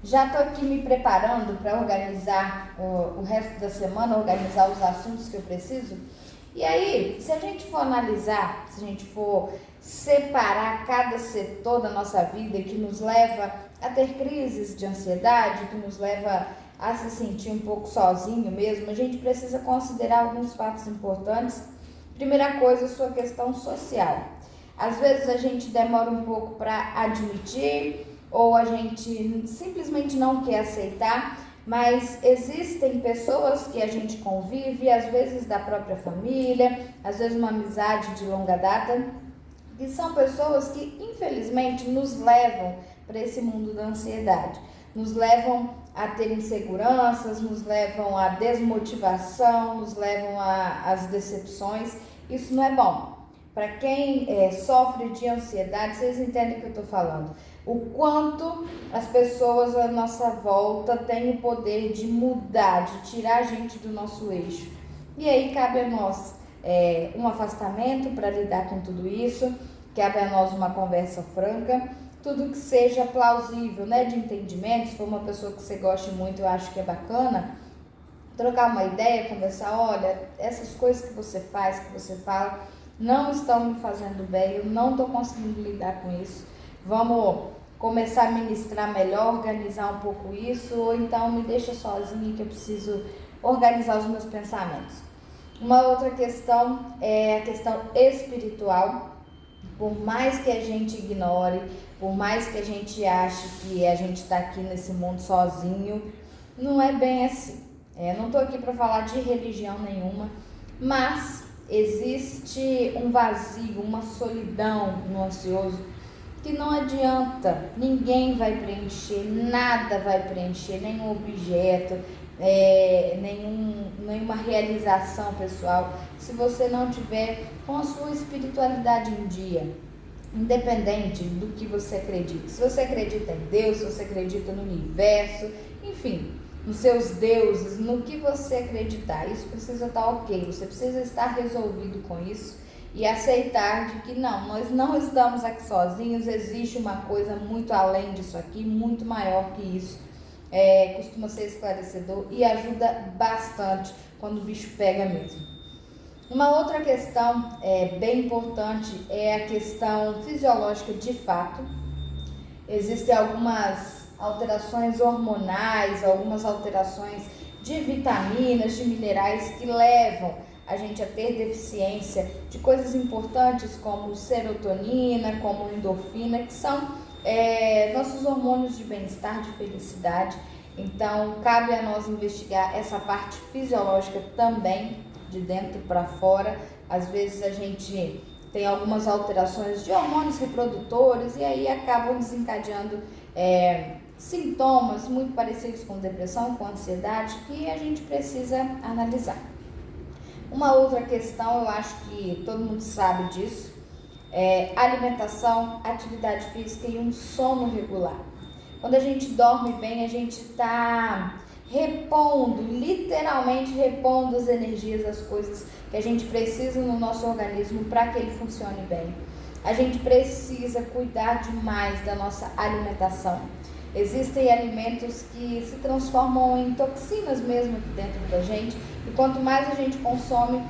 Já estou aqui me preparando para organizar o resto da semana, organizar os assuntos que eu preciso. E aí, se a gente for analisar, se a gente for separar cada setor da nossa vida que nos leva a ter crises de ansiedade, que nos leva a se sentir um pouco sozinho mesmo, a gente precisa considerar alguns fatos importantes. Primeira coisa, a sua questão social. Às vezes a gente demora um pouco para admitir, ou a gente simplesmente não quer aceitar, mas existem pessoas que a gente convive, às vezes da própria família, às vezes uma amizade de longa data, que são pessoas que infelizmente nos levam para esse mundo da ansiedade, nos levam a ter inseguranças, nos levam à desmotivação, nos levam às decepções. Isso não é bom. Para quem sofre de ansiedade, vocês entendem o que eu estou falando. O quanto as pessoas à nossa volta têm o poder de mudar, de tirar a gente do nosso eixo. E aí cabe a nós um afastamento para lidar com tudo isso, cabe a nós uma conversa franca, tudo que seja plausível, né, de entendimento. Se for uma pessoa que você goste muito, eu acho que é bacana, trocar uma ideia, conversar, olha, essas coisas que você faz, que você fala, não estão me fazendo bem, eu não estou conseguindo lidar com isso, vamos começar a ministrar melhor, organizar um pouco isso, ou então me deixa sozinha que eu preciso organizar os meus pensamentos. Uma outra questão é a questão espiritual. Por mais que a gente ignore, por mais que a gente ache que a gente está aqui nesse mundo sozinho, não é bem assim. Não estou aqui para falar de religião nenhuma, mas existe um vazio, uma solidão no ansioso que não adianta, ninguém vai preencher, nada vai preencher, nenhum objeto, nenhuma realização pessoal, se você não tiver com a sua espiritualidade em dia, independente do que você acredita. Se você acredita em Deus, se você acredita no universo, enfim, nos seus deuses, no que você acreditar, isso precisa estar ok, você precisa estar resolvido com isso e aceitar de que não, nós não estamos aqui sozinhos, existe uma coisa muito além disso aqui, muito maior que isso. Costuma ser esclarecedor e ajuda bastante quando o bicho pega mesmo. Uma outra questão bem importante é a questão fisiológica de fato. Existem algumas alterações hormonais, algumas alterações de vitaminas, de minerais que levam a gente a ter deficiência de coisas importantes como serotonina, como endorfina, que são nossos hormônios de bem-estar, de felicidade. Então, cabe a nós investigar essa parte fisiológica também, de dentro para fora. Às vezes a gente tem algumas alterações de hormônios reprodutores e aí acabam desencadeando sintomas muito parecidos com depressão, com ansiedade, que a gente precisa analisar. Uma outra questão, eu acho que todo mundo sabe disso, alimentação, atividade física e um sono regular. Quando a gente dorme bem, a gente está repondo, literalmente repondo as energias, as coisas que a gente precisa no nosso organismo para que ele funcione bem. A gente precisa cuidar demais da nossa alimentação. Existem alimentos que se transformam em toxinas mesmo aqui dentro da gente, e quanto mais a gente consome,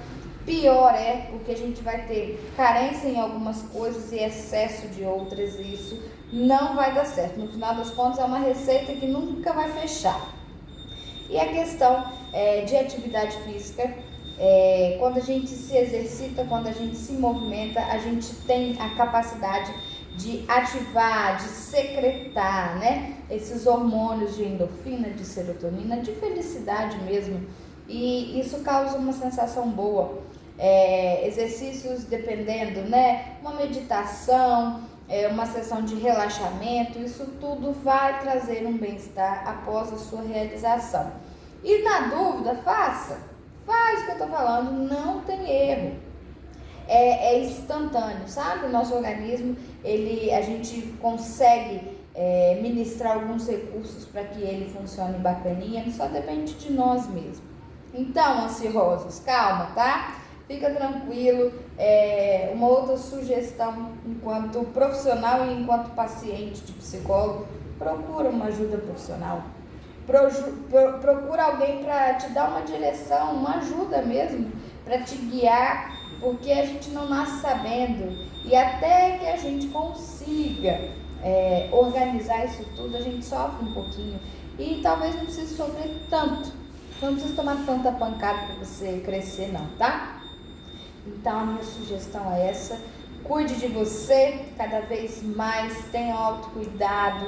pior é, porque a gente vai ter carência em algumas coisas e excesso de outras, e isso não vai dar certo. No final das contas, é uma receita que nunca vai fechar. E a questão de atividade física, quando a gente se exercita, quando a gente se movimenta, a gente tem a capacidade de ativar, de secretar, né, esses hormônios de endorfina, de serotonina, de felicidade mesmo, e isso causa uma sensação boa. Exercícios dependendo, né, uma meditação, uma sessão de relaxamento, isso tudo vai trazer um bem-estar após a sua realização. E na dúvida, faz o que eu tô falando, não tem erro. É instantâneo, sabe? O nosso organismo, a gente consegue ministrar alguns recursos para que ele funcione bacaninha, só depende de nós mesmos. Então, ansiosos, calma, tá? Fica tranquilo. Uma outra sugestão enquanto profissional e enquanto paciente de psicólogo, procura uma ajuda profissional. Procura alguém para te dar uma direção, uma ajuda mesmo, para te guiar, porque a gente não nasce sabendo. E até que a gente consiga organizar isso tudo, a gente sofre um pouquinho. E talvez não precise sofrer tanto. Não precisa tomar tanta pancada para você crescer não, tá? Então a minha sugestão é essa. Cuide de você cada vez mais, tenha autocuidado,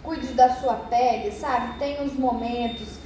cuide da sua pele, sabe? Tem os momentos